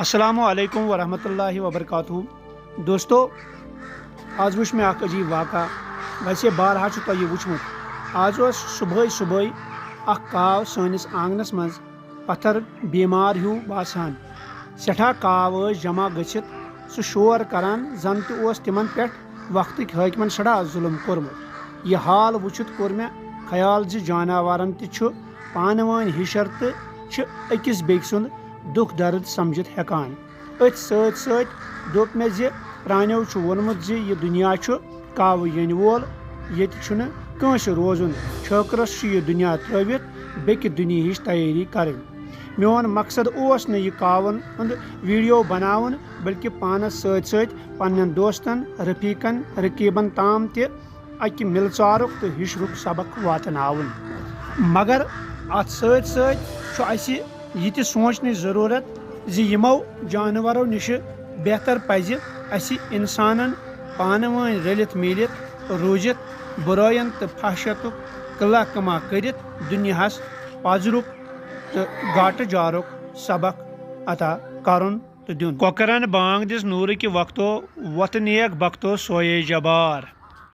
السلام علیکم ورحمۃ اللہ وبرکاتہ دوستو آج وچ میں عجیب واقعہ ویسے بارہا تہ وچمت آج صبح اخ کاو سٲنِس آنگنس منٛز پتھر بیمار ہیوٗ باسان سٮ۪ٹھاہ کاو جمع گٔژھِتھ سُہ شور کران زن تہِ اوس تِمن پٮ۪ٹھ وقتٕکۍ حٲکمن سٮ۪ٹھاہ ظُلم کوٚرمُت یہِ حال وٕچھِتھ کوٚر مےٚ خیال زِ جاناوارن تہِ چھُ پانہٕ ؤنۍ ہِشر تہٕ چھِ أکِس بیٚکہِ سُنٛد دُکھ درد سمجھِتھ ہٮ۪کان أتھۍ سۭتۍ سۭتۍ دوٚپ مےٚ زِ پرٛانیو چھُ ووٚنمُت زِ یہِ دُنیا چھُ کاوٕ ینہِ وول ییٚتہِ چھُنہٕ کٲنٛسہِ روزُن چھٲکرس چھُ یہِ دُنیا ترٲوِتھ بیٚکہِ دُنیہِچ تیٲری کرٕنۍ میون مقصد اوس نہٕ یہِ کاوَن ہُنٛد ویٖڈیو بناوُن بلکہِ پانس سۭتۍ سۭتۍ پننٮ۪ن دوستن رفیٖقن رقیٖبن تام تہِ اکہِ مِلژارُک تہٕ ہِشرُک سبق واتناوُن مگر اتھ سۭتۍ سۭتۍ چھُ اسہِ یہِ تہِ سونٛچنٕچ ضروٗرت زِ یِمو جانورو نِشہِ بہتر پزِ اسہِ انسانن پانہٕ ؤنۍ رٔلِتھ میٖلِتھ روٗزِتھ بُرٲین تہٕ فحشتُک قلعہ کما کٔرِتھ دُنیاہس پازرُک تہٕ گاٹہٕ جارُک سبق عطا کرُن تہٕ دیُن کۄکرن بانگ دِژ نوٗرٕ کہِ وقتو وۄتھٕ نیک بختو سویے جبار